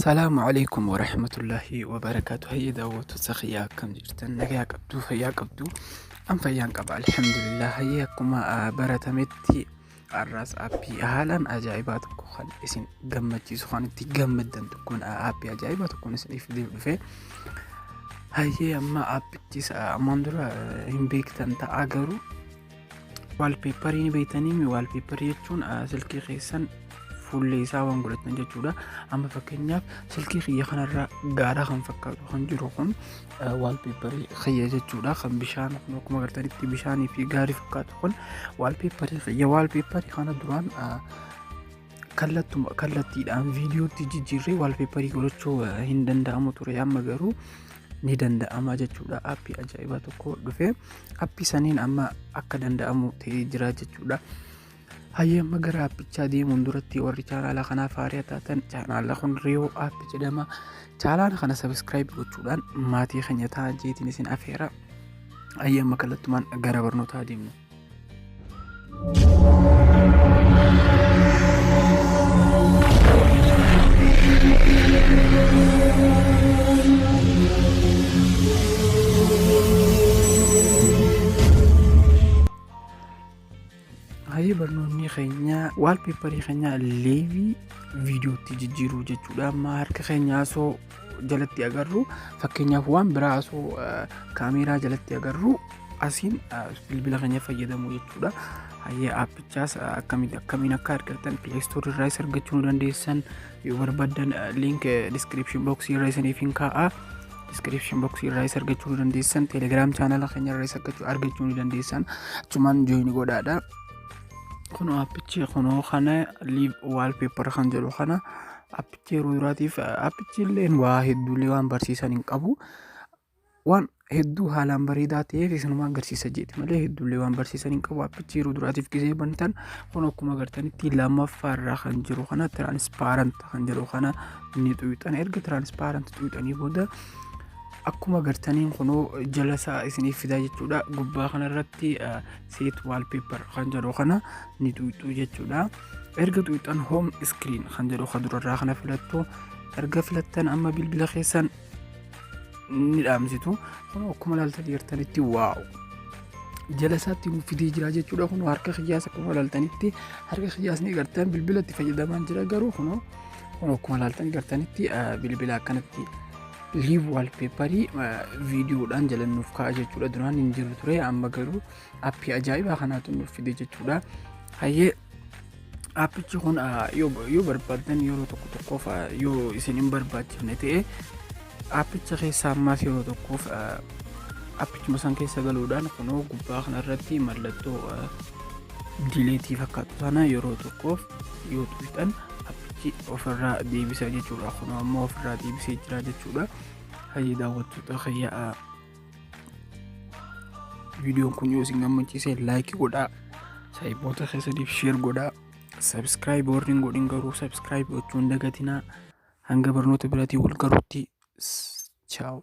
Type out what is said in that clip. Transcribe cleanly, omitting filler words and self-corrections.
السلام عليكم ورحمة الله وبركاته. هي دعوة سخيا كم جرتن نجاك أبدو فياك أبدو أم فيان قبع الحمد لله. هيكما برتمتي الراس أبي هالا أجايباتكم خل اسم جمتي سخانتي جمدا تكون أبي أجايباتكم اسم في في هي أما أبي تيس مندرا هم بيكتن تأجروا والبيبرين بيتني والبيبر يجون سلكي خيسان fuullee isaa waan godhatan jechuudha. Amma fakkeenyaaf silkii xiyya kanarra gaara kan fakkaatu kan jiru kun waalpeeparii xiyya jechuudha. Kan bishaan kun akkuma agartanitti bishaanii fi gaarii fakkaatu kun waalpeeparii xiyya. Waalpeeparii kana duraan kallattiidhaan viidiyootti jijjiirree waalpeeparii godhachuu hin danda'amu ture. Amma garuu ni danda'ama jechuudha. Aappii ajaa'ibaa tokko dhufe aappii saniin amma akka danda'amu ta'ee jira jechuudha. Hayya magara appichaa deemuun duratti warri chaanaala kanaaf haaraa taatan chaanaala kun Riyoo app jedhama. Chaanaala kana subscribe gochuudhaan maatii keenya ta'aa jeetiin isin afeera. Hayya makallattumaan gara barnootaa deemnu. Hayya barnoonni keenya waalpeeparii keenya leevii viidiyootti jijjiiruu jechuudha. Amma harka keenyaa osoo jalatti agarru fakkeenyaaf waan biraa osoo kaameeraa jalatti agarru asiin bilbila keenya fayyadamuu jechuudha. Hayya aappichaas akkamiin akka argattan Play Store irraa argachuu ni dandeessan. Yoo barbaadan link description box irraa isiniif hin kaa'a. Description box irraa argachuu ni dandeessan. Telegram channel keenya irraa argachuu ni dandeessan. Achumaan join godhaadha. Kuno appichi kuno kana live wallpaper kan jedhu kana appichi ruuraatiif appichi illeen waa hedduulee waan barsiisan hin qabu. Waan hedduu haalaan bareedaa ta'eef isinuma agarsiisa jeeti malee hedduulee waan barsiisan hin qabu. Appichi ruuraatiif gisee bantan kun akkuma agartanitti lammaffaarraa kan jiru kana transparent kan jedhu kana ni xuyixan. Erga transparent xuyixanii booda akkuma agartaniin kunoo jalasaa isiniif fidaa jechuudha. Gubbaa kanarratti set wallpaper kan jedhu kana ni xuyixu jechuudha. Erga xuyixan home screen kan jedhu kan durarraa kana filattu. Erga filattan amma bilbila keessan ni dhaamsitu. Kunoo akkuma ilaaltan jirtanitti waaw jalasaatti nu fidee jira jechuudha. Kunoo harka xiyyaas akkuma ilaaltanitti harka xiyyaasni agartan bilbilatti fayyadamaa jira. Garuu kunoo akkuma ilaaltan jirtanitti bilbila akkanatti live wallpaperii viidiyoodhaan jalannuuf kaa'a jechuudha. Duraan hin jiru ture amma garuu aappii ajaa'ibaa kanaatu nuuf fide jechuudha. Hayyee aappichi kun yoo barbaadan yeroo tokkoof yoo isin hin barbaachifne ta'e aappicha keessa ammaas yeroo tokkoof aappichuma san keessa galuudhaan kunoo gubbaa kanarratti mallattoo dileetii fakkaatu sana yeroo tokkoof yoo xuyixan ofirraa deebisa jechuudha. Kunoo ammoo ofirraa deebisee jira jechuudha. Hayya daawwattoota kiyyaa viidiyoon kun yoo isin gammachiise like godhaa, saahiboota keessaniif share godhaa, subscribe warri hin godhin garuu subscribe gochuun dagatinaa. Hanga barnoota biraatiin wal garuutti ciao.